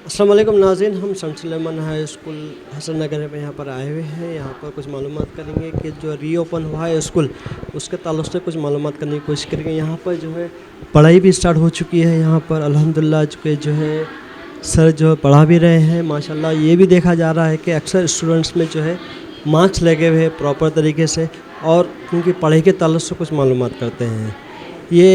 अस्सलाम वालेकुम नाज़रीन, हम सन सुलेमान हाई स्कूल हसन नगर में यहाँ पर आए हुए हैं। यहाँ पर कुछ मालूमात करेंगे कि जो रीओपन हुआ है स्कूल, उसके ताल्लुक़ से कुछ मालूमात करने की कोशिश करेंगे। यहाँ पर जो है पढ़ाई भी स्टार्ट हो चुकी है। यहाँ पर अल्हम्दुलिल्लाह जो है सर जो है पढ़ा भी रहे हैं माशाल्लाह। ये भी देखा जा रहा है कि अक्सर स्टूडेंट्स में जो है मार्क्स लगे हुए हैं प्रॉपर तरीके से, और उनकी पढ़ाई के ताल्लुक़ से कुछ मालूमात करते हैं। ये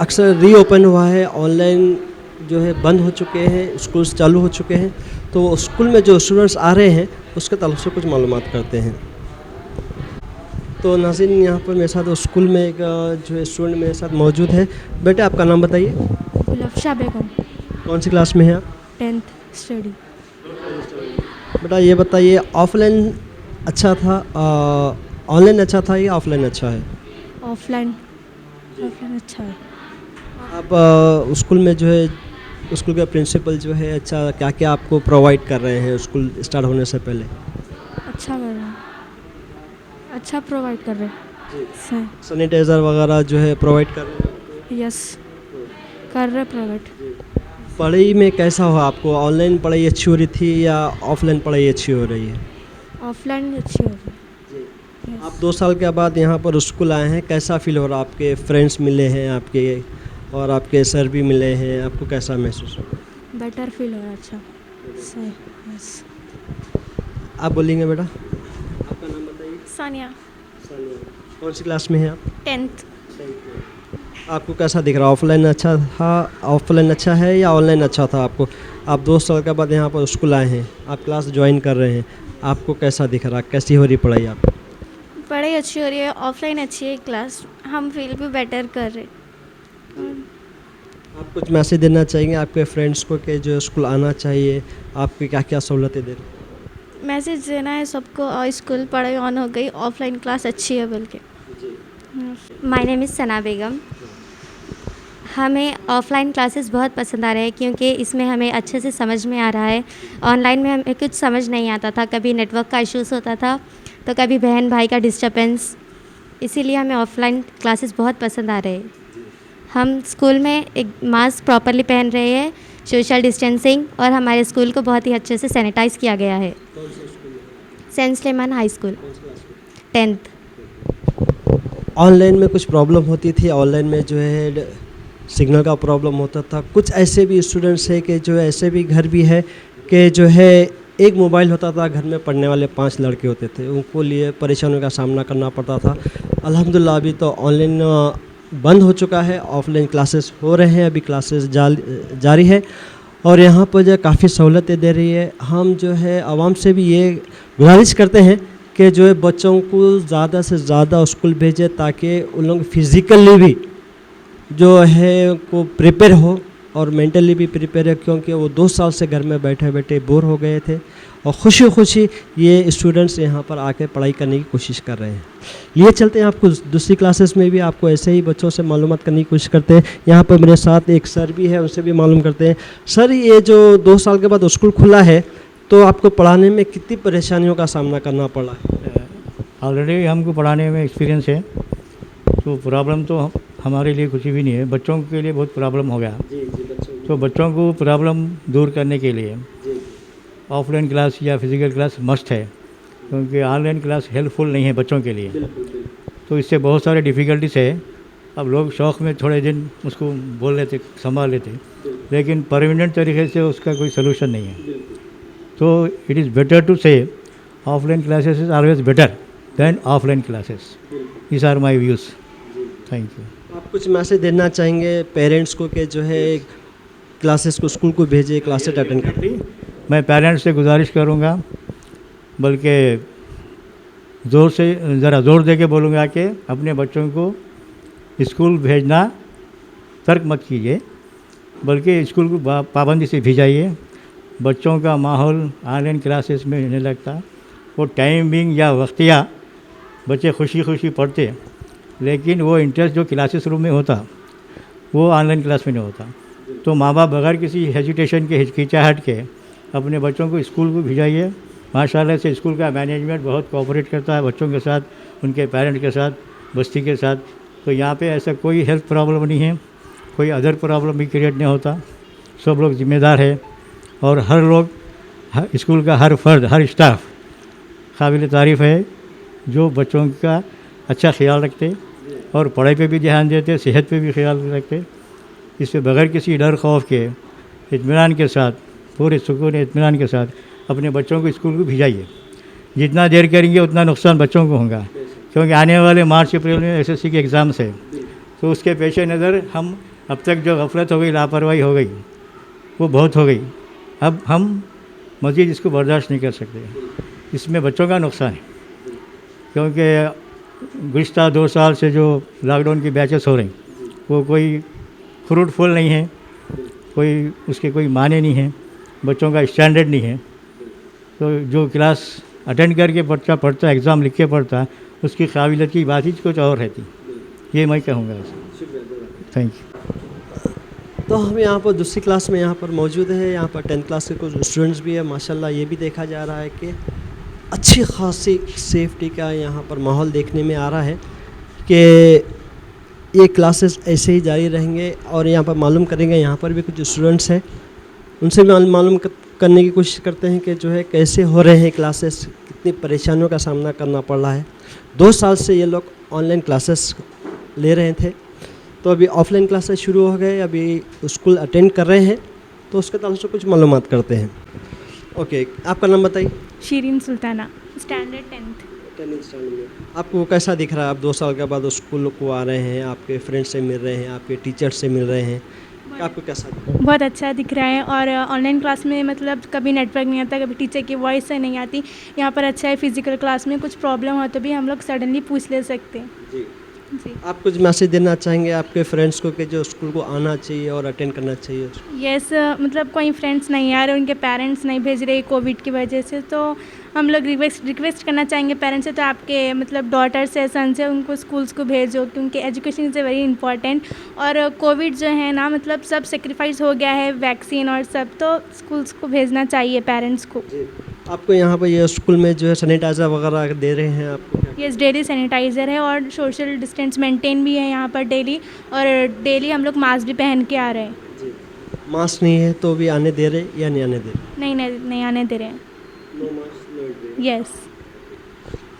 अक्सर रीओपन हुआ है, ऑनलाइन जो है बंद हो चुके हैं, स्कूल्स चालू हो चुके हैं, तो स्कूल में जो स्टूडेंट्स आ रहे हैं उसके ताल्लुक़ से कुछ मालूमात करते हैं। तो नाज़रीन, यहाँ पर मेरे साथ स्कूल में एक जो है स्टूडेंट मेरे साथ मौजूद है। बेटे, आपका नाम बताइए। गुलफ्शा बेगम। कौन सी क्लास में हैं आप? 10th study. बेटा ये बताइए, ऑफलाइन अच्छा था, ऑनलाइन अच्छा था या ऑफलाइन अच्छा है? ऑफलाइन अच्छा है। आप स्कूल में जो है स्कूल का प्रिंसिपल जो है अच्छा क्या क्या आपको प्रोवाइड कर रहे हैं स्कूल स्टार्ट होने से पहले? अच्छा कर रहे हैं, अच्छा प्रोवाइड कर रहे हैं। सैनिटाइज़र वगैरह जो है प्रोवाइड कर रहे हैं? यस, कर रहे प्रोवाइड। पढ़ाई में कैसा हुआ आपको? ऑनलाइन पढ़ाई अच्छी हो रही थी या ऑफलाइन पढ़ाई अच्छी हो रही है? ऑफलाइन अच्छी हो रही है। आप 2 साल के बाद यहाँ पर स्कूल आए हैं, कैसा फील हो रहा है? आपके फ्रेंड्स मिले हैं आपके, और आपके सर भी मिले हैं, आपको कैसा महसूस हो? बेटर फील हो रहा है। अच्छा सही। यस। आप बोलेंगे बेटा? आपका नाम बताइए। सानिया। कौन सी क्लास में हैं आप? 10th। आपको कैसा दिख रहा है? ऑफलाइन अच्छा था, ऑफलाइन अच्छा है या ऑनलाइन अच्छा था आपको? आप 2 साल के बाद यहाँ पर स्कूल आए हैं, आप क्लास ज्वाइन कर रहे हैं, आपको कैसा दिख रहा है? कैसी हो रही पढ़ाई आप? पढ़ाई अच्छी हो रही है, ऑफलाइन अच्छी है क्लास, हम फील भी बेटर कर रहे। आप कुछ मैसेज देना चाहेंगे आपके फ्रेंड्स को कि जो स्कूल आना चाहिए, आपकी क्या क्या सहूलतें दे रहे हैं? मैसेज देना है सबको, और स्कूल पढ़ाई ऑन हो गई, ऑफलाइन क्लास अच्छी है बल्कि। माय नेम इज़ सना बेगम। हमें ऑफ़लाइन क्लासेस बहुत पसंद आ रहे हैं क्योंकि इसमें हमें अच्छे से समझ में आ रहा है। ऑनलाइन में हमें कुछ समझ नहीं आता था, कभी नेटवर्क का इश्यूज़ होता था तो कभी बहन भाई का डिस्टर्बेंस, इसीलिए हमें ऑफ़लाइन क्लासेस बहुत पसंद आ रहे हैं। हम स्कूल में एक मास्क प्रॉपरली पहन रहे हैं, सोशल डिस्टेंसिंग, और हमारे स्कूल को बहुत ही अच्छे से सैनिटाइज़ किया गया है। Saint Suleman high school 10th। Online में कुछ प्रॉब्लम होती थी, ऑनलाइन में जो है सिग्नल का प्रॉब्लम होता था। कुछ ऐसे भी स्टूडेंट्स हैं कि जो ऐसे भी घर भी है कि जो है एक मोबाइल होता था, घर में पढ़ने वाले 5 लड़के होते थे, उनको लिए परेशानियों का सामना करना पड़ता था। अल्हम्दुलिल्लाह अभी तो ऑनलाइन बंद हो चुका है, ऑफलाइन क्लासेस हो रहे हैं, अभी क्लासेस जारी है, और यहाँ पर जो काफ़ी सहूलतें दे रही है। हम जो है आवाम से भी ये गुजारिश करते हैं कि जो है बच्चों को ज़्यादा से ज़्यादा स्कूल भेजें ताकि उन लोग फिज़िकली भी जो है को प्रिपेयर हो और मेंटली भी प्रिपेयर है, क्योंकि वो 2 साल से घर में बैठे बैठे बोर हो गए थे, और खुशी खुशी ये स्टूडेंट्स यहाँ पर आके पढ़ाई करने की कोशिश कर रहे हैं। लिए चलते हैं आपको दूसरी क्लासेस में भी आपको ऐसे ही बच्चों से मालूमात करने की कोशिश करते हैं। यहाँ पर मेरे साथ एक सर भी है, उनसे भी मालूम करते हैं। सर, ये जो 2 साल के बाद स्कूल खुला है तो आपको पढ़ाने में कितनी परेशानियों का सामना करना पड़ा है? ऑलरेडी हमको पढ़ाने में एक्सपीरियंस है, तो प्रॉब्लम तो हमारे लिए कुछ भी नहीं है, बच्चों के लिए बहुत प्रॉब्लम हो गया। तो बच्चों को प्रॉब्लम दूर करने के लिए ऑफलाइन क्लास या फिज़िकल क्लास मस्ट है, क्योंकि ऑनलाइन क्लास हेल्पफुल नहीं है बच्चों के लिए। तो इससे बहुत सारे डिफ़िकल्टीज है। अब लोग शौक़ में थोड़े दिन उसको बोल लेते, संभाल लेते, लेकिन परमानेंट तरीके से उसका कोई सलूशन नहीं है। तो it is better to say offline classes is always better than offline classes. This are my views. Thank you. आप कुछ मैसेज देना चाहेंगे पेरेंट्स को कि जो है क्लासेस को स्कूल को भेजे, क्लासेस अटेंड करें? मैं पेरेंट्स से गुजारिश करूँगा, बल्कि ज़ोर से ज़रा ज़ोर दे के बोलूँगा कि अपने बच्चों को स्कूल भेजना तर्क मत कीजिए, बल्कि स्कूल को पाबंदी से भेजाइए। बच्चों का माहौल ऑनलाइन क्लासेस में नहीं लगता, वो टाइमिंग या वक्तिया बच्चे खुशी खुशी पढ़ते, लेकिन वो इंटरेस्ट जो क्लासेस रूम में होता वो ऑनलाइन क्लास में नहीं होता। तो माँ बाप बगैर किसी हेजिटेशन के, हिचकिचाहट के अपने बच्चों को स्कूल को भेजाइए। माशाल्लाह से स्कूल का मैनेजमेंट बहुत कोऑपरेट करता है बच्चों के साथ, उनके पेरेंट्स के साथ, बस्ती के साथ। तो यहाँ पे ऐसा कोई हेल्थ प्रॉब्लम नहीं है, कोई अदर प्रॉब्लम भी क्रिएट नहीं होता। सब लोग जिम्मेदार है और हर लोग स्कूल का हर फर्द, हर स्टाफ काबिल तारीफ़ है जो बच्चों का अच्छा ख्याल रखते और पढ़ाई पे भी ध्यान देते, सेहत पे भी ख्याल रखते। इससे बगैर किसी डर खौफ के इत्मीनान के साथ, पूरे सुकून इत्मीनान के साथ अपने बच्चों को स्कूल को भिजाइए। जितना देर करेंगे उतना नुकसान बच्चों को होगा, क्योंकि आने वाले मार्च अप्रैल में एसएससी के एग्ज़ाम्स है। तो उसके पेश नज़र हम अब तक जो गफलत हो गई, लापरवाही हो गई, वो बहुत हो गई। अब हम मज़ीद इसको बर्दाश्त नहीं कर सकते। इसमें बच्चों का नुकसान है, क्योंकि गुज़िश्ता 2 साल से जो लॉकडाउन की बैचेस हो रही वो कोई फ्रूटफुल नहीं है, कोई उसके कोई माने नहीं है, बच्चों का स्टैंडर्ड नहीं है। तो जो क्लास अटेंड करके बच्चा पढ़ता, एग्ज़ाम लिख के पढ़ता, उसकी काबिलियत की बात ही कुछ और रहती। ये मैं कहूँगा। Thank you. तो हम यहाँ पर दूसरी क्लास में यहाँ पर मौजूद है। यहाँ पर 10th क्लास के कुछ स्टूडेंट्स भी है। माशाल्लाह ये भी देखा जा रहा है कि अच्छी खासी सेफ्टी का यहाँ पर माहौल देखने में आ रहा है कि ये क्लासेस ऐसे ही जारी रहेंगे। और यहाँ पर मालूम करेंगे, यहाँ पर भी कुछ स्टूडेंट्स हैं, उनसे भी मालूम करने की कोशिश करते हैं कि जो है कैसे हो रहे हैं क्लासेस, कितनी परेशानियों का सामना करना पड़ रहा है। 2 साल से ये लोग ऑनलाइन क्लासेस ले रहे थे, तो अभी ऑफलाइन क्लासेस शुरू हो गए, अभी स्कूल अटेंड कर रहे हैं, तो उसके तरफ से कुछ मालूमात करते हैं। ओके, आपका नाम बताइए। Shireen Sultana, standard 10th। 10th standard में आपको कैसा दिख रहा है? आप 2 साल के बाद स्कूल को आ रहे हैं, आपके फ्रेंड्स से मिल रहे हैं, आपके टीचर्स से मिल रहे हैं, आपको कैसा दिख रहा है? बहुत अच्छा दिख रहा है। और ऑनलाइन क्लास में मतलब कभी नेटवर्क नहीं आता, कभी टीचर की वॉइस से नहीं आती। यहाँ पर अच्छा है, फिजिकल क्लास में कुछ प्रॉब्लम हो तो भी हम लोग सडनली पूछ ले सकते हैं। जी, जी। आप कुछ मैसेज देना चाहेंगे आपके फ्रेंड्स को कि जो स्कूल को आना चाहिए और अटेंड करना चाहिए? यस, मतलब कोई फ्रेंड्स नहीं आ रहे, उनके पेरेंट्स नहीं भेज रहे कोविड की वजह से, तो हम लोग रिक्वेस्ट करना चाहेंगे पेरेंट्स से, तो आपके मतलब डॉटर्स है, सन्स है, उनको स्कूल्स को भेजो, क्योंकि education is a very important. और कोविड जो है ना, मतलब सब सेक्रीफाइस हो गया है, वैक्सीन और सब, तो स्कूल्स को भेजना चाहिए पेरेंट्स को। आपको यहाँ पर ये स्कूल में जो है सैनिटाइज़र वगैरह दे रहे हैं आपको? यस, डेली सैनिटाइज़र है और सोशल डिस्टेंस मेंटेन भी है यहाँ पर डेली, और डेली हम लोग मास्क भी पहन के आ रहे हैं। जी, मास्क नहीं है तो भी आने दे रहे या नहीं आने दे रहे? नहीं आने दे रहे हैं। No mask no entry. Yes.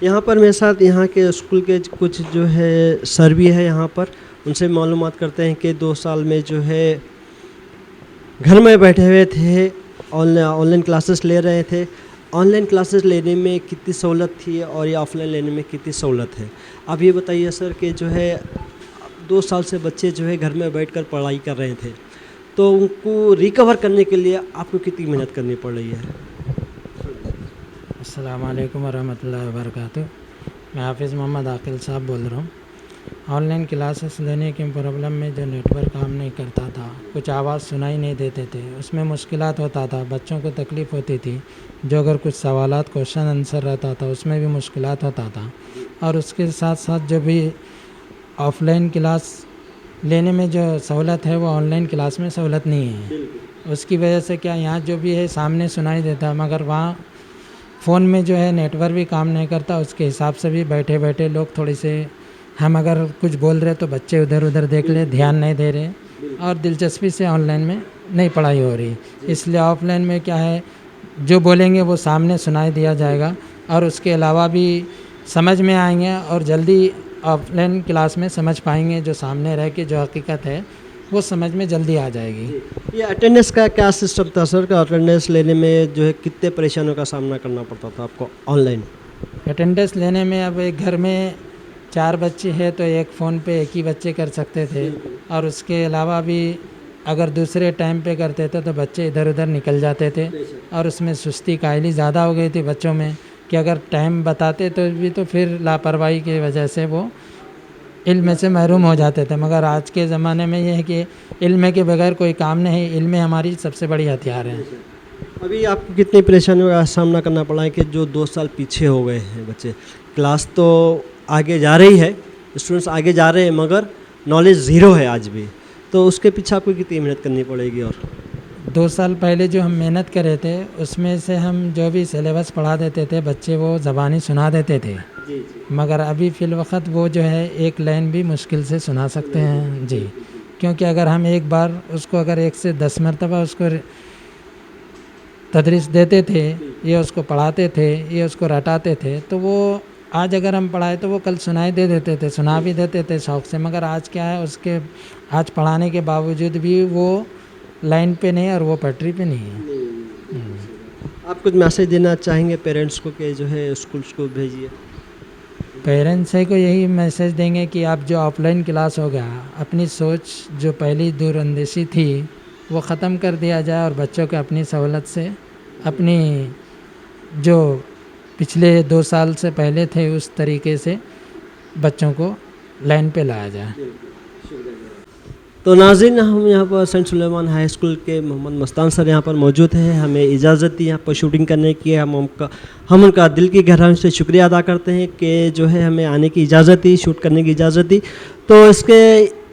यहाँ पर मेरे साथ यहाँ के स्कूल के कुछ जो है सर भी है यहाँ पर, उनसे मालूमात करते हैं कि 2 साल में जो है घर में बैठे हुए थे, ऑनलाइन क्लासेस ले रहे थे। ऑनलाइन क्लासेस लेने में कितनी सहूलत थी और या ऑफलाइन लेने में कितनी सहूलत है? आप ये बताइए सर कि जो है 2 साल से बच्चे जो है घर में बैठकर पढ़ाई कर रहे थे, तो उनको रिकवर करने के लिए आपको कितनी मेहनत करनी पड़ रही है? अस्सलाम वालेकुम वरहमतुल्लाहि वबरकातुहू। मैं हाफिज़ मोहम्मद आकिल साहब बोल रहा हूँ। ऑनलाइन क्लासेस लेने के प्रॉब्लम में जो नेटवर्क काम नहीं करता था, कुछ आवाज़ सुनाई नहीं देते थे, उसमें मुश्किलात होता था, बच्चों को तकलीफ़ होती थी। जो अगर कुछ सवालात क्वेश्चन आंसर रहता था उसमें भी मुश्किलात होता था। और उसके साथ साथ जो भी ऑफलाइन क्लास लेने में जो सहूलत है वो ऑनलाइन क्लास में सहूलत नहीं है। उसकी वजह से क्या, यहाँ जो भी है सामने सुनाई देता है, मगर वहाँ फ़ोन में जो है नेटवर्क भी काम नहीं करता। उसके हिसाब से भी बैठे बैठे लोग थोड़ी से, हम अगर कुछ बोल रहे तो बच्चे उधर उधर देख ले, ध्यान नहीं दे रहे, और दिलचस्पी से ऑनलाइन में नहीं पढ़ाई हो रही। इसलिए ऑफलाइन में क्या है, जो बोलेंगे वो सामने सुनाई दिया जाएगा, और उसके अलावा भी समझ में आएंगे, और जल्दी ऑफलाइन क्लास में समझ पाएंगे। जो सामने रह के जो हकीकत है वो समझ में जल्दी आ जाएगी। ये अटेंडेंस का क्या सिस्टम था सर? का अटेंडेंस लेने में जो है कितने परेशानियों का सामना करना पड़ता था आपको ऑनलाइन? अटेंडेंस लेने में अब एक घर में 4 बच्चे हैं तो एक फ़ोन पे एक ही बच्चे कर सकते थे, और उसके अलावा भी अगर दूसरे टाइम पे करते थे तो बच्चे इधर उधर निकल जाते थे, और उसमें सुस्ती काहली ज़्यादा हो गई थी बच्चों में कि अगर टाइम बताते तो भी तो फिर लापरवाही की वजह से वो इल्म से महरूम हो जाते थे। मगर आज के ज़माने में ये है कि इल्म के बगैर कोई काम नहीं, इल्म हमारी सबसे बड़ी हथियार है। अभी आपको कितनी परेशानियों का सामना करना पड़ा है कि जो 2 साल पीछे हो गए हैं बच्चे? क्लास तो आगे जा रही है, स्टूडेंट्स आगे जा रहे हैं, मगर नॉलेज ज़ीरो है आज भी, तो उसके पीछे आपको कितनी मेहनत करनी पड़ेगी? और 2 साल पहले जो हम मेहनत करे थे उसमें से हम जो भी सिलेबस पढ़ा देते थे बच्चे वो ज़बानी सुना देते थे, मगर अभी फ़िल वक्त वो जो है एक लाइन भी मुश्किल से सुना सकते हैं। जी, क्योंकि अगर हम एक बार उसको अगर 1 से 10 मरतबा उसको तदरीस देते थे, ये उसको पढ़ाते थे, ये उसको रटाते थे, तो वो आज अगर हम पढ़ाए तो वो कल सुनाई दे देते थे, सुना भी देते थे शौक़ से। मगर आज क्या है, उसके आज पढ़ाने के बावजूद भी वो लाइन पे नहीं और वो पटरी पे नहीं है। आप कुछ मैसेज देना चाहेंगे पेरेंट्स को कि जो है स्कूल्स को भेजिए? पेरेंट्स को यही मैसेज देंगे कि आप जो ऑफलाइन क्लास हो गया, अपनी सोच जो पहली दूरअंदेशी थी वो ख़त्म कर दिया जाए और बच्चों को अपनी सहूलत से अपनी जो पिछले 2 साल से पहले थे उस तरीके से बच्चों को लाइन पे लाया जाए। तो नाज़रीन, हम यहाँ पर सेंट सुलेमान हाई स्कूल के मोहम्मद मस्तान सर यहाँ पर मौजूद हैं। हमें इजाज़त दी यहाँ पर शूटिंग करने की। हम उनका दिल की गहराइयों से शुक्रिया अदा करते हैं कि जो है हमें आने की इजाज़त दी, शूट करने की इजाज़त दी। तो इसके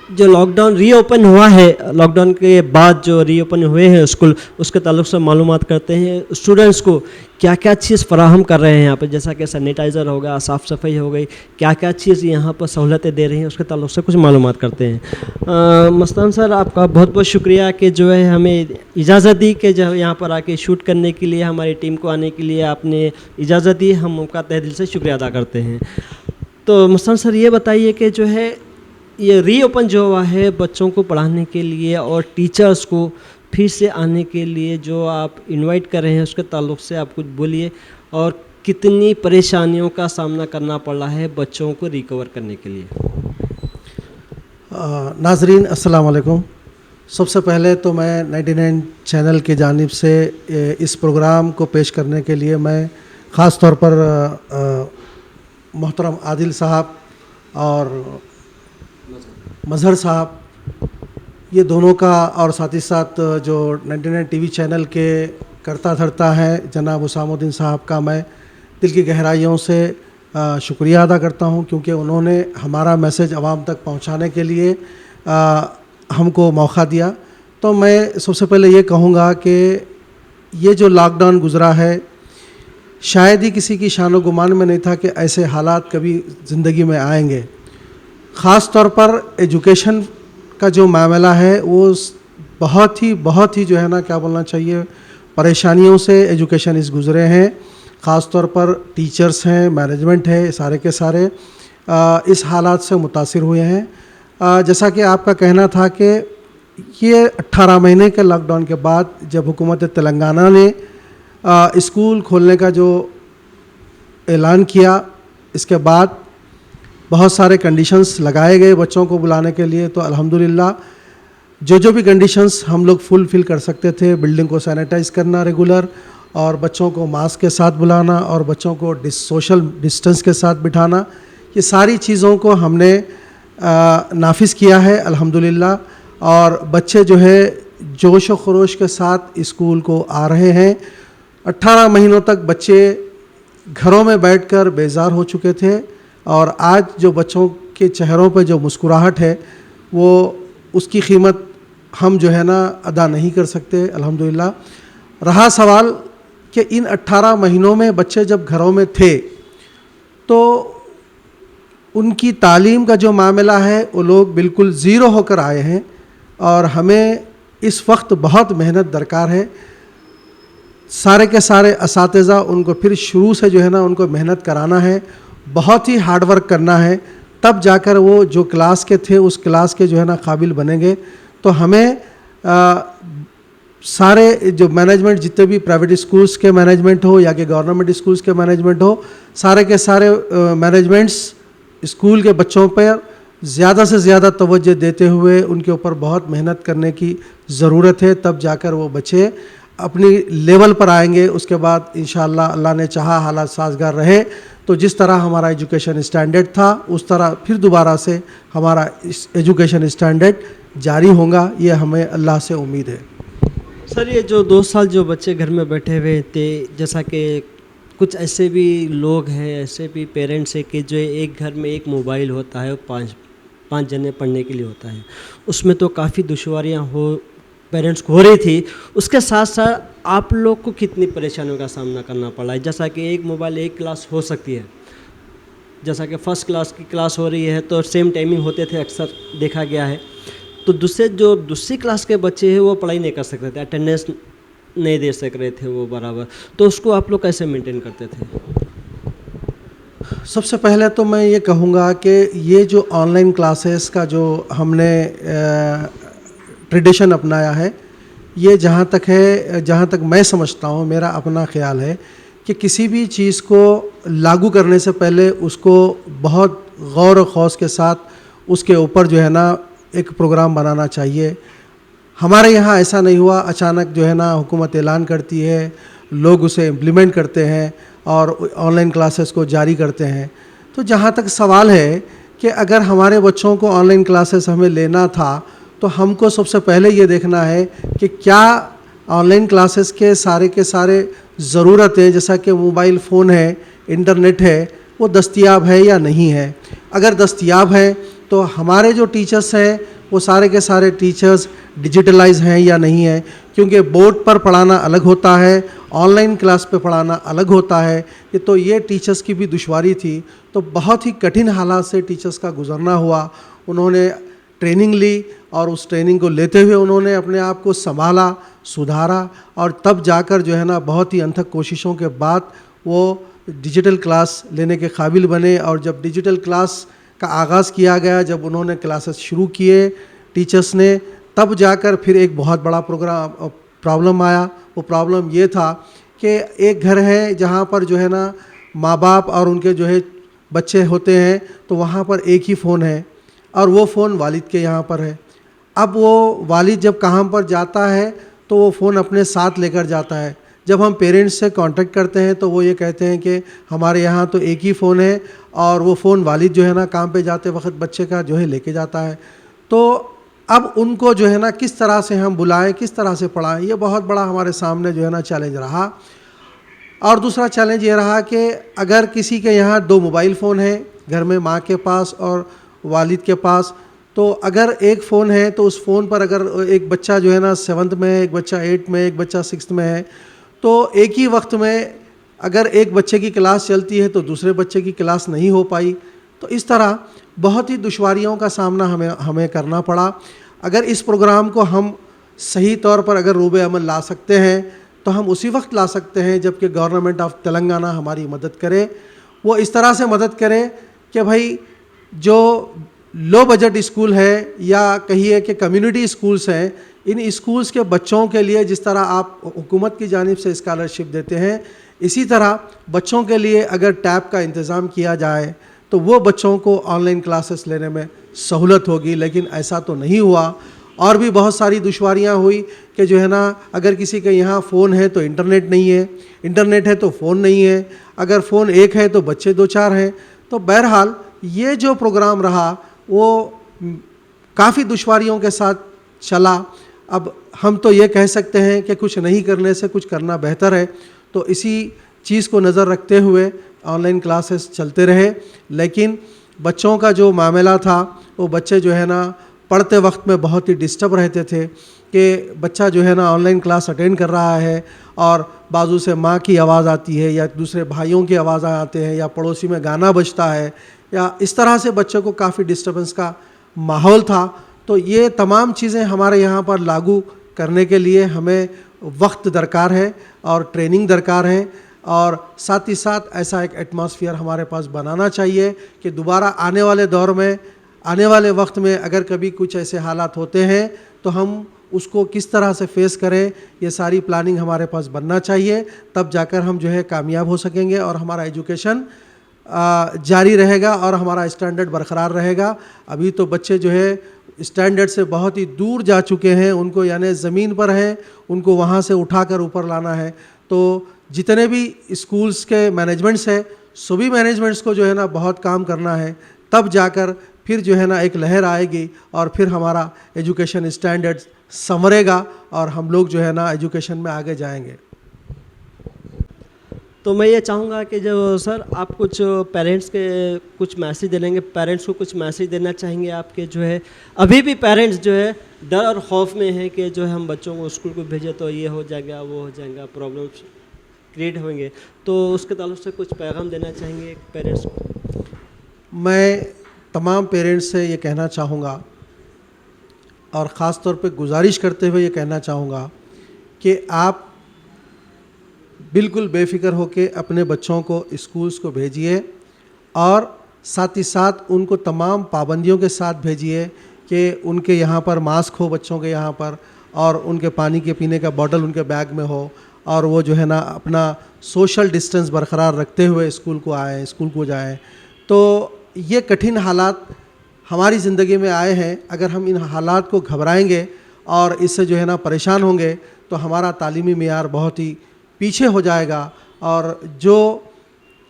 जो लॉकडाउन रीओपन हुआ है, लॉकडाउन के बाद जो रीओपन हुए हैं स्कूल, उसके ताल्लुक़ से मालूमात करते हैं स्टूडेंट्स को क्या क्या चीज़ फ़राहम कर रहे हैं यहाँ पर, जैसा कि सैनिटाइज़र होगा, साफ़ सफाई हो गई, क्या क्या चीज़ यहाँ पर सहूलतें दे रही हैं, उसके ताल्लुक़ से कुछ मालूमात करते हैं। मस्तान सर, आपका बहुत बहुत शुक्रिया कि जो है हमें इजाज़त दी कि जो यहाँ पर आके शूट करने के लिए, हमारी टीम को आने के लिए आपने इजाज़त दी। हम उनका तहे दिल से शुक्रिया अदा करते हैं। तो मस्तान सर, ये बताइए कि जो है ये रीओपन जो हुआ है बच्चों को पढ़ाने के लिए और टीचर्स को फिर से आने के लिए जो आप इनवाइट कर रहे हैं, उसके ताल्लुक़ से आप कुछ बोलिए, और कितनी परेशानियों का सामना करना पड़ रहा है बच्चों को रिकवर करने के लिए? नाज़रीन, अस्सलाम वालेकुम। सबसे पहले तो मैं 99 चैनल की जानिब से इस प्रोग्राम को पेश करने के लिए मैं ख़ास तौर पर मोहतरम आदिल साहब और मज़हर साहब, ये दोनों का, और साथ ही साथ जो 99 टीवी चैनल के करता धरता है जनाब उसामुद्दीन साहब का मैं दिल की गहराइयों से शुक्रिया अदा करता हूं, क्योंकि उन्होंने हमारा मैसेज आवाम तक पहुंचाने के लिए हमको मौका दिया। तो मैं सबसे पहले ये कहूँगा कि ये जो लॉकडाउन गुज़रा है, शायद ही किसी की शानो गुमान में नहीं था कि ऐसे हालात कभी ज़िंदगी में आएंगे। ख़ास तौर पर एजुकेशन का जो मामला है वो बहुत ही जो है ना, क्या बोलना चाहिए, परेशानियों से एजुकेशन इस गुज़रे हैं। ख़ास तौर पर टीचर्स हैं, मैनेजमेंट है, सारे के सारे इस हालात से मुतासिर हुए हैं। जैसा कि आपका कहना था कि ये 18 महीने के लॉकडाउन के बाद जब हुकूमत तेलंगाना ने स्कूल खोलने का जो ऐलान किया, इसके बाद बहुत सारे कंडीशंस लगाए गए बच्चों को बुलाने के लिए। तो अल्हम्दुलिल्लाह जो भी कंडीशंस हम लोग फुलफ़िल कर सकते थे, बिल्डिंग को सैनिटाइज़ करना रेगुलर, और बच्चों को मास्क के साथ बुलाना, और बच्चों को सोशल डिस्टेंस के साथ बिठाना, ये सारी चीज़ों को हमने नाफिज किया है अल्हम्दुलिल्लाह। और बच्चे जो है जोश व खरोश के साथ स्कूल को आ रहे हैं। 18 महीनों तक बच्चे घरों में बैठकर बेजार हो चुके थे, और आज जो बच्चों के चेहरों पे जो मुस्कुराहट है वो उसकी कीमत हम जो है ना अदा नहीं कर सकते अल्हम्दुलिल्लाह। रहा सवाल कि इन 18 महीनों में बच्चे जब घरों में थे तो उनकी तालीम का जो मामला है वो लोग बिल्कुल ज़ीरो होकर आए हैं, और हमें इस वक्त बहुत मेहनत दरकार है। सारे के सारे असातिज़ा उनको फिर शुरू से जो है ना उनको मेहनत कराना है, बहुत ही हार्ड वर्क करना है, तब जाकर वो जो क्लास के थे उस क्लास के जो है ना काबिल बनेंगे। तो हमें सारे जो मैनेजमेंट, जितने भी प्राइवेट स्कूल्स के मैनेजमेंट हो या कि गवर्नमेंट स्कूल्स के मैनेजमेंट हो, सारे के सारे मैनेजमेंट्स स्कूल के बच्चों पर ज़्यादा से ज़्यादा तवज्जो देते हुए उनके ऊपर बहुत मेहनत करने की ज़रूरत है, तब जाकर वो बच्चे अपनी लेवल पर आएंगे। उसके बाद इंशाअल्लाह अल्लाह ने चाहा हालात साजगार रहे तो जिस तरह हमारा एजुकेशन स्टैंडर्ड था उस तरह फिर दोबारा से हमारा एजुकेशन स्टैंडर्ड जारी होगा, ये हमें अल्लाह से उम्मीद है। सर, ये जो 2 साल जो बच्चे घर में बैठे हुए थे, जैसा कि कुछ ऐसे भी लोग हैं, ऐसे भी पेरेंट्स हैं कि जो एक घर में एक मोबाइल होता है, 5 जने पढ़ने के लिए होता है, उसमें तो काफ़ी दुश्वारियाँ पेरेंट्स को हो रही थी। उसके साथ साथ आप लोग को कितनी परेशानियों का सामना करना पड़ा है? जैसा कि एक मोबाइल एक क्लास हो सकती है, जैसा कि फर्स्ट क्लास की क्लास हो रही है तो सेम टाइमिंग होते थे, अक्सर देखा गया है। तो दूसरी क्लास के बच्चे हैं वो पढ़ाई नहीं कर सकते थे, अटेंडेंस नहीं दे सक रहे थे वो बराबर, तो उसको आप लोग कैसे मेंटेन करते थे? सबसे पहले तो मैं ये कहूँगा कि ये जो ऑनलाइन क्लासेस का जो हमने ट्रेडिशन अपनाया है, ये जहाँ तक मैं समझता हूँ, मेरा अपना ख्याल है कि किसी भी चीज़ को लागू करने से पहले उसको बहुत गौर और खौस के साथ उसके ऊपर जो है ना एक प्रोग्राम बनाना चाहिए। हमारे यहाँ ऐसा नहीं हुआ, अचानक जो है ना हुकूमत ऐलान करती है, लोग उसे इम्प्लीमेंट करते हैं और ऑनलाइन क्लासेस को जारी करते हैं। तो जहाँ तक सवाल है कि अगर हमारे बच्चों को ऑनलाइन क्लासेस हमें लेना था तो हमको सबसे पहले ये देखना है कि क्या ऑनलाइन क्लासेस के सारे ज़रूरतें, जैसा कि मोबाइल फ़ोन है, इंटरनेट है, वो दस्तयाब है या नहीं है। अगर दस्तयाब है तो हमारे जो टीचर्स हैं वो सारे के सारे टीचर्स डिजिटलाइज हैं या नहीं है, क्योंकि बोर्ड पर पढ़ाना अलग होता है, ऑनलाइन क्लास पे पढ़ाना अलग होता है। कि तो ये टीचर्स की भी दुश्वारी थी, तो बहुत ही कठिन हालात से टीचर्स का गुज़रना हुआ। उन्होंने ट्रेनिंग ली और उस ट्रेनिंग को लेते हुए उन्होंने अपने आप को संभाला, सुधारा और तब जाकर जो है ना बहुत ही अथक कोशिशों के बाद वो डिजिटल क्लास लेने के काबिल बने। और जब डिजिटल क्लास का आगाज़ किया गया, जब उन्होंने क्लासेस शुरू किए टीचर्स ने, तब जाकर फिर एक बहुत बड़ा प्रॉब्लम आया। वो प्रॉब्लम ये था कि एक घर है जहाँ पर जो है ना माँ बाप और उनके जो है बच्चे होते हैं, तो वहाँ पर एक ही फ़ोन है और वो फ़ोन वालिद के यहाँ पर है। अब वो वालिद जब काम पर जाता है तो वो फ़ोन अपने साथ लेकर जाता है। जब हम पेरेंट्स से कांटेक्ट करते हैं तो वो ये कहते हैं कि हमारे यहाँ तो एक ही फ़ोन है और वो फ़ोन वालिद जो है ना काम पे जाते वक्त बच्चे का जो है लेके जाता है। तो अब उनको जो है ना किस तरह से हम बुलाएं, किस तरह से पढ़ाएं, ये बहुत बड़ा हमारे सामने जो है ना चैलेंज रहा। और दूसरा चैलेंज ये रहा कि अगर किसी के यहाँ 2 मोबाइल फ़ोन है घर में, माँ के पास और वालिद के पास, तो अगर एक फ़ोन है तो उस फ़ोन पर अगर एक बच्चा जो है ना 7th में है, एक बच्चा 8th में, एक बच्चा 6th में है, तो एक ही वक्त में अगर एक बच्चे की क्लास चलती है तो दूसरे बच्चे की क्लास नहीं हो पाई। तो इस तरह बहुत ही दुश्वारियों का सामना हमें करना पड़ा। अगर इस प्रोग्राम को हम सही तौर पर अगर रूबे अमल ला सकते हैं तो हम उसी वक्त ला सकते हैं जबकि गवर्नमेंट ऑफ तेलंगाना हमारी मदद करे। वो इस तरह से मदद करे कि भाई जो लो बजट स्कूल है या कहिए कि कम्युनिटी स्कूल्स हैं, इन स्कूल्स के बच्चों के लिए जिस तरह आप हुकूमत की जानिब से स्कॉलरशिप देते हैं, इसी तरह बच्चों के लिए अगर टैब का इंतज़ाम किया जाए तो वो बच्चों को ऑनलाइन क्लासेस लेने में सहूलत होगी। लेकिन ऐसा तो नहीं हुआ और भी बहुत सारी दुश्वारियां हुई कि जो है ना अगर किसी के यहाँ फ़ोन है तो इंटरनेट नहीं है, इंटरनेट है तो फ़ोन नहीं है, अगर फ़ोन एक है तो बच्चे 2-4 हैं। तो बहरहाल ये जो प्रोग्राम रहा वो काफ़ी दुश्वारियों के साथ चला। अब हम तो ये कह सकते हैं कि कुछ नहीं करने से कुछ करना बेहतर है, तो इसी चीज़ को नज़र रखते हुए ऑनलाइन क्लासेस चलते रहे। लेकिन बच्चों का जो मामला था वो बच्चे जो है ना पढ़ते वक्त में बहुत ही डिस्टर्ब रहते थे कि बच्चा जो है ना ऑनलाइन क्लास अटेंड कर रहा है और बाजू से माँ की आवाज़ आती है या दूसरे भाइयों की आवाज़ आते हैं या पड़ोसी में गाना बजता है या इस तरह से बच्चों को काफ़ी डिस्टर्बेंस का माहौल था। तो ये तमाम चीज़ें हमारे यहाँ पर लागू करने के लिए हमें वक्त दरकार है और ट्रेनिंग दरकार है और साथ ही साथ ऐसा एक एटमॉस्फेयर हमारे पास बनाना चाहिए कि दोबारा आने वाले दौर में, आने वाले वक्त में अगर कभी कुछ ऐसे हालात होते हैं तो हम उसको किस तरह से फेस करें, ये सारी प्लानिंग हमारे पास बनना चाहिए। तब जाकर हम जो है कामयाब हो सकेंगे और हमारा एजुकेशन जारी रहेगा और हमारा स्टैंडर्ड बरकरार रहेगा। अभी तो बच्चे जो है स्टैंडर्ड से बहुत ही दूर जा चुके हैं, उनको यानी ज़मीन पर हैं, उनको वहाँ से उठाकर ऊपर लाना है। तो जितने भी स्कूल्स के मैनेजमेंट्स हैं, सभी मैनेजमेंट्स को जो है ना बहुत काम करना है, तब जाकर फिर जो है ना एक लहर आएगी और फिर हमारा एजुकेशन स्टैंडर्ड संवरेगा और हम लोग जो है ना एजुकेशन में आगे जाएंगे। तो मैं ये चाहूँगा कि जो सर आप कुछ पेरेंट्स के कुछ मैसेज दे लेंगे, पेरेंट्स को कुछ मैसेज देना चाहेंगे आपके जो है अभी भी पेरेंट्स जो है डर और खौफ में है कि जो है हम बच्चों को स्कूल को भेजें तो ये हो जाएगा वो हो जाएगा, प्रॉब्लम्स क्रिएट होंगे, तो उसके ताल्लुक से कुछ पैगाम देना चाहेंगे पेरेंट्स को? मैं तमाम पेरेंट्स से ये कहना चाहूँगा और ख़ास तौर पे गुजारिश करते हुए ये कहना चाहूँगा कि आप बिल्कुल बेफिक्र होके अपने बच्चों को स्कूल्स को भेजिए और साथ ही साथ उनको तमाम पाबंदियों के साथ भेजिए कि उनके यहाँ पर मास्क हो बच्चों के यहाँ पर, और उनके पानी के पीने का बॉटल उनके बैग में हो, और वो जो है ना अपना सोशल डिस्टेंस बरकरार रखते हुए स्कूल को आएँ, स्कूल को जाएँ। तो ये कठिन हालात हमारी ज़िंदगी में आए हैं, अगर हम इन हालात को घबराएंगे और इससे जो है ना परेशान होंगे तो हमारा तालीमी मेयार बहुत ही पीछे हो जाएगा, और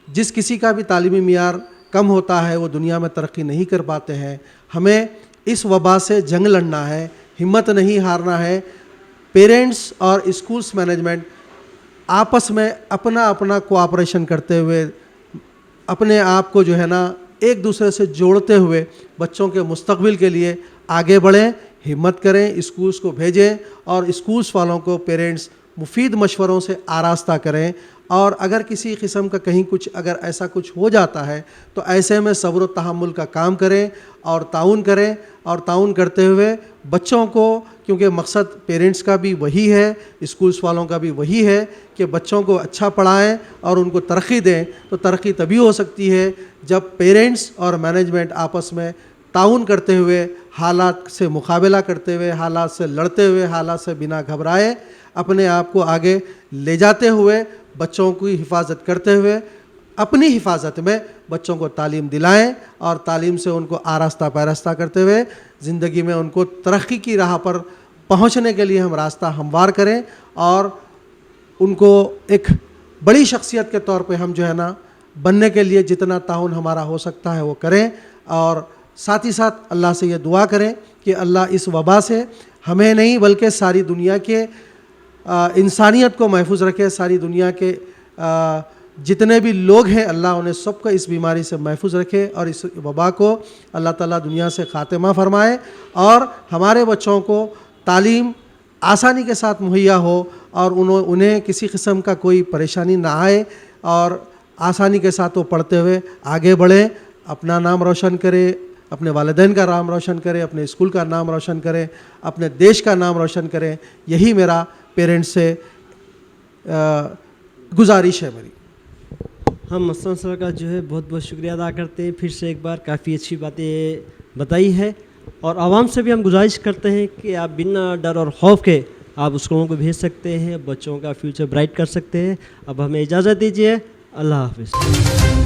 जिस किसी का भी तालीमी मेयार कम होता है वो दुनिया में तरक्की नहीं कर पाते हैं। हमें इस वबा से जंग लड़ना है, हिम्मत नहीं हारना है। पेरेंट्स और स्कूल्स मैनेजमेंट आपस में अपना अपना कोऑपरेशन करते हुए अपने आप को जो है ना एक दूसरे से जोड़ते हुए बच्चों के मुस्तकबिल के लिए आगे बढ़ें, हिम्मत करें, स्कूल्स को भेजें और स्कूल्स वालों को पेरेंट्स मुफीद मशवरों से आरास्ता करें। और अगर किसी किस्म का कहीं कुछ अगर ऐसा कुछ हो जाता है तो ऐसे में सब्र व तहम्मुल का काम करें और ताउन करें, और ताउन करते हुए बच्चों को, क्योंकि मकसद पेरेंट्स का भी वही है, स्कूल्स वालों का भी वही है कि बच्चों को अच्छा पढ़ाएं और उनको तरक्की दें। तो तरक्की तभी हो सकती है जब पेरेंट्स और मैनेजमेंट आपस में ताउन करते हुए, हालात से मुकाबला करते हुए, हालात से लड़ते हुए, हालात से बिना घबराए अपने आप को आगे ले जाते हुए, बच्चों की हिफाजत करते हुए अपनी हिफाजत में बच्चों को तालीम दिलाएं और तालीम से उनको आरास्ता पैरास्ता करते हुए ज़िंदगी में उनको तरक्की की राह पर पहुंचने के लिए हम रास्ता हमवार करें, और उनको एक बड़ी शख्सियत के तौर पे हम जो है ना बनने के लिए जितना ताउन हमारा हो सकता है वो करें। और साथ ही साथ अल्लाह से ये दुआ करें कि अल्लाह इस वबा से हमें नहीं बल्कि सारी दुनिया के इंसानियत को महफूज रखे। सारी दुनिया के जितने भी लोग हैं अल्लाह उन्हें सबको इस बीमारी से महफूज रखे और इस वबा को अल्लाह ताला दुनिया से ख़ात्मा फरमाए, और हमारे बच्चों को तालीम आसानी के साथ मुहैया हो और उन्हें किसी किस्म का कोई परेशानी ना आए, और आसानी के साथ वो पढ़ते हुए आगे बढ़ें, अपना नाम रोशन करें, अपने वालिदैन का नाम रोशन करें, अपने स्कूल का नाम रोशन करें, अपने देश का नाम रोशन करें। यही मेरा पेरेंट्स से गुजारिश है मेरी। हम मस्तान सर का जो है बहुत बहुत शुक्रिया अदा करते हैं, फिर से एक बार काफ़ी अच्छी बातें बताई है, और आवाम से भी हम गुजारिश करते हैं कि आप बिना डर और खौफ के आप स्कूलों को भेज सकते हैं, बच्चों का फ्यूचर ब्राइट कर सकते हैं। अब हमें इजाज़त दीजिए, अल्लाह हाफिज़।